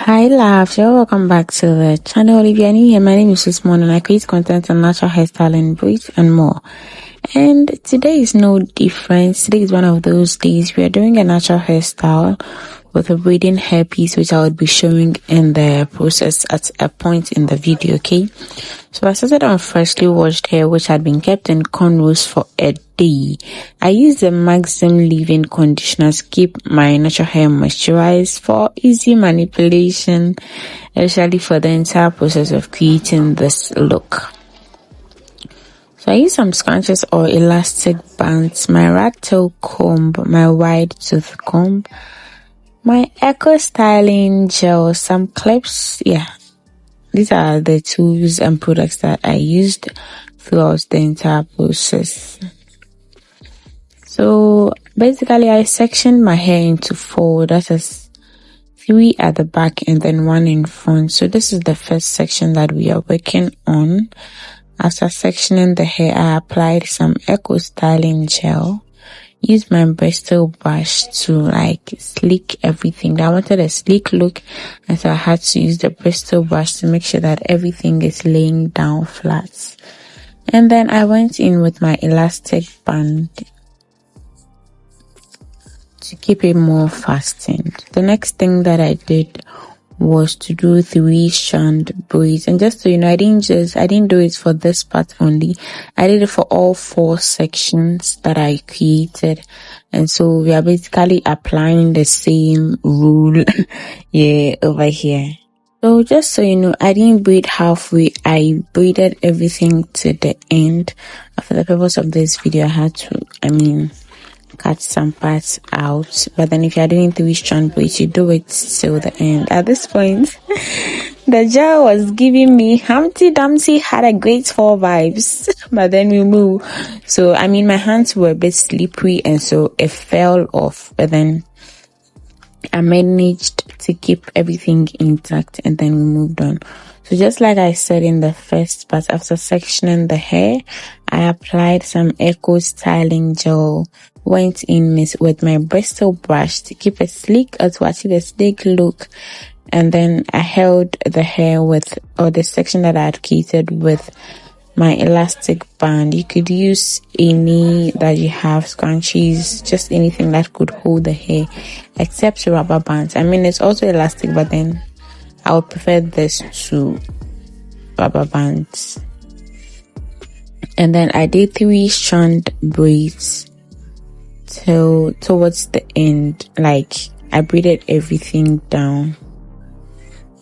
Hi loves, welcome back to the channel. If you're new here, my name is Susmon and I create content on natural hairstyling, braids and more. And today is no different. Today is one of those days we are doing a natural hairstyle with a braiding hairpiece, which I would be showing in the process at a point in the video, okay? So I started on freshly washed hair, which had been kept in cornrows for a day. I used the maximum leave-in conditioner to keep my natural hair moisturized for easy manipulation, especially for the entire process of creating this look. So I used some scrunchies or elastic bands, my rat tail comb, my wide tooth comb, my Ecostyling gel, some clips. Yeah, these are the tools and products that I used throughout the entire process. So basically I sectioned my hair into 4, that is 3 at the back and then 1 in front. So this is the first section that we are working on. After sectioning the hair, I applied some Ecostyling gel. Used my bristle brush to sleek everything. I wanted a sleek look, and so I had to use the bristle brush to make sure that everything is laying down flat. And then I went in with my elastic band to keep it more fastened. The next thing that I did was to do 3-strand braids, and just so you know, I didn't do it for this part only. I did it for all 4 sections that I created, and so we are basically applying the same rule yeah, over here. So just so you know, I didn't braid halfway, I braided everything to the end. For the purpose of this video, I had to cut some parts out, but then if you're doing 3-strand braids, you do it till the end. At this point the gel was giving me Humpty Dumpty had a great 4 vibes but then we moved. So my hands were a bit slippery and so it fell off, but then I managed to keep everything intact and then we moved on. So just like I said in the first part, after sectioning the hair, I applied some Ecostyling gel, went in with my bristle brush to keep it sleek or to achieve a sleek look, and then I held the hair the section that I had created with my elastic band. You could use any that you have, scrunchies, just anything that could hold the hair except rubber bands. It's also elastic, but then I would prefer this to rubber bands. And then I did 3-strand braids towards the end. I braided everything down.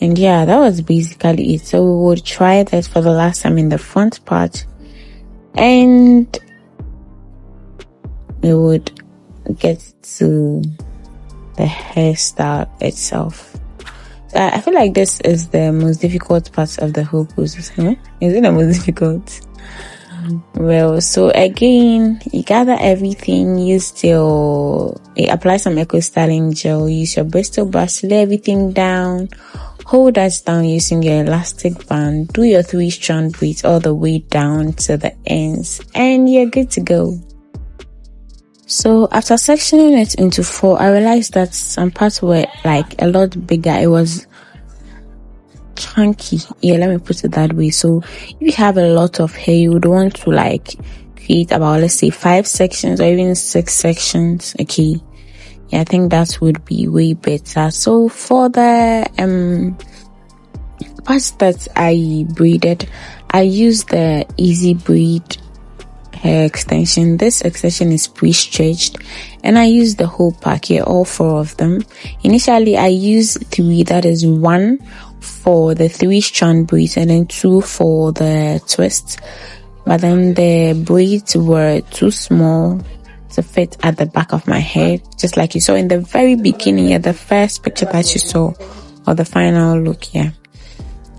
And yeah, that was basically it. So we would try that for the last time in the front part, and we would get to the hairstyle itself. I feel like this is the most difficult part of the whole process. Is it the most difficult? Well, so again, you gather everything, you apply some Ecostyling gel, use your bristle brush to lay everything down, hold that down using your elastic band, do your 3-strand braids all the way down to the ends, and you're good to go. So after sectioning it into 4, I realized that some parts were a lot bigger. It was chunky. Yeah, let me put it that way. So if you have a lot of hair, you would want to create about, let's say, 5 sections or even 6 sections. Okay. Yeah, I think that would be way better. So for the parts that I braided, I used the Easy Braid hair extension. This extension is pre-stretched and I used the whole pack here, all 4 of them. Initially I used 3, that is 1 for the 3-strand braids and then 2 for the twist, but then the braids were too small to fit at the back of my head, just like you saw in the very beginning, the first picture that you saw, or the final look here.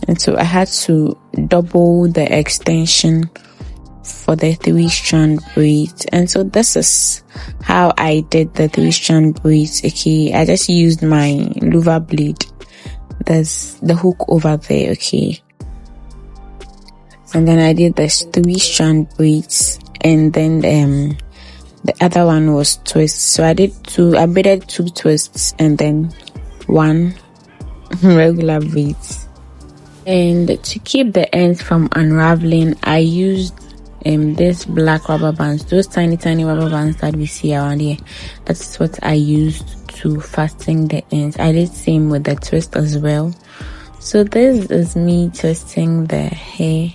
And so I had to double the extension for the 3-strand braids, and so this is how I did the 3-strand braids. Okay, I just used my louver blade, there's the hook over there. Okay, and then I did the 3-strand braids, and then the other one was twists. So I braided 2 twists and then 1 regular braids. And to keep the ends from unraveling, I used this black rubber bands, those tiny rubber bands that we see around here. That's what I used to fasten the ends. I did same with the twist as well. So this is me twisting the hair.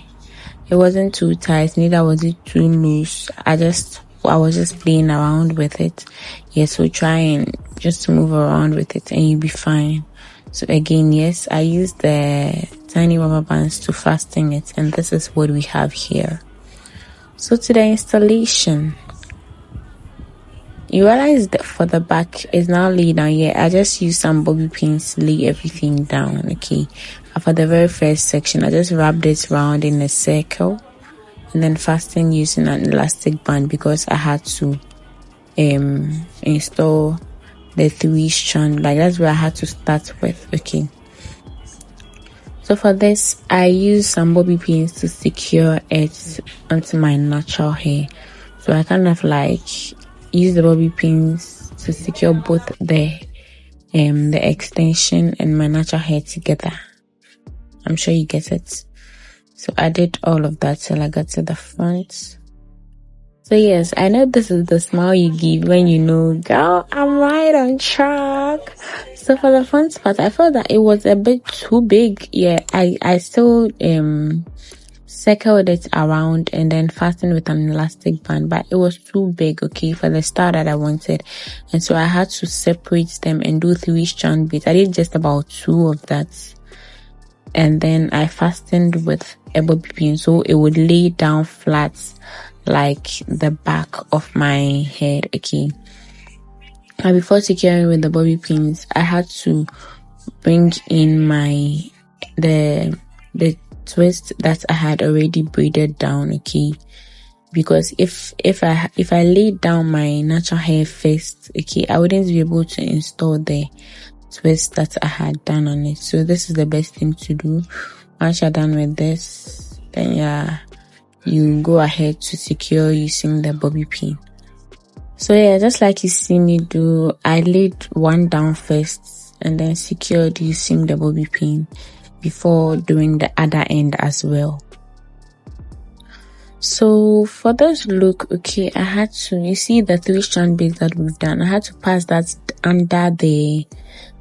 It wasn't too tight, neither was it too loose. I was just playing around with it. Yeah, so try and just move around with it and you'll be fine. So again, yes, I used the tiny rubber bands to fasten it, and this is what we have here. So to the installation, you realize that for the back is now laid down here. I just used some bobby pins to lay everything down, okay? For the very first section, I just wrapped it around in a circle and then fasten using an elastic band because I had to install the 3-strand. Like that's where I had to start with, okay? So for this, I used some bobby pins to secure it onto my natural hair. So I kind of like use the bobby pins to secure both the extension and my natural hair together. I'm sure you get it. So I did all of that till I got to the front. So yes, I know this is the smile you give when you know, girl, I'm right on track. So for the front part, I felt that it was a bit too big. Yeah, I still circled it around and then fastened with an elastic band, but it was too big, okay, for the style that I wanted. And so I had to separate them and do 3-strand beads. I did just about 2 of that. And then I fastened with a bobby pin so it would lay down flat like the back of my head, okay? And before securing with the bobby pins, I had to bring in the twist that I had already braided down, okay? Because if I laid down my natural hair first, okay, I wouldn't be able to install the twist that I had done on it. So this is the best thing to do. Once you're done with this, then yeah, you go ahead to secure using the bobby pin. So yeah, just like you see me do, I laid one down first and then secured using the bobby pin before doing the other end as well. So for this look, okay, I had to, you see the 3-strand beads that we've done, I had to pass that under the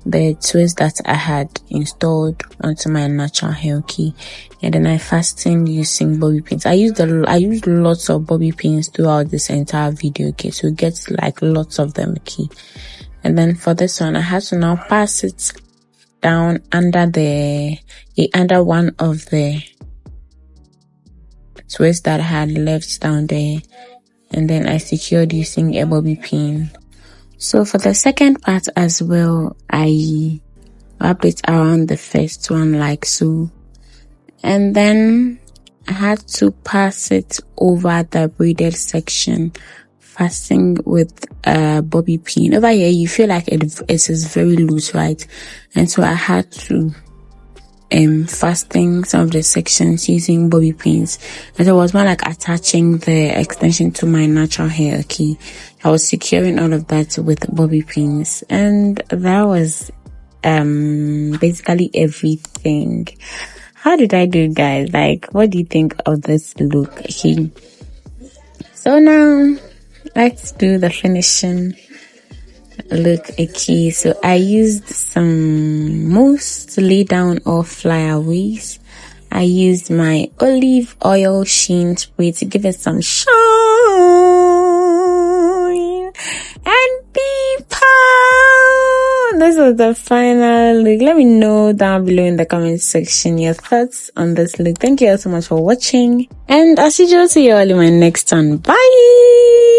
twist that I had installed onto my natural hair, okay? And then I fastened using bobby pins. I used lots of bobby pins throughout this entire video, okay? So it gets like lots of them, okay? And then for this one, I had to now pass it down under one of the twist that I had left down there, and then I secured using a bobby pin. So for the second part as well, I wrapped it around the first one like so, and then I had to pass it over the braided section, fastening with a bobby pin. Over here you feel like it is very loose, right? And so I had to fasten some of the sections using bobby pins, and it was more like attaching the extension to my natural hair, okay? I was securing all of that with bobby pins, and that was basically everything. How did I do, guys? Like, what do you think of this look? Okay, so now let's do the finishing look, okay? So I used some mousse to lay down all flyaways. I used my olive oil sheen spray to give it some shine and people. This was the final look. Let me know down below in the comment section your thoughts on this look. Thank you all so much for watching, and I'll see you all in my next one. Bye.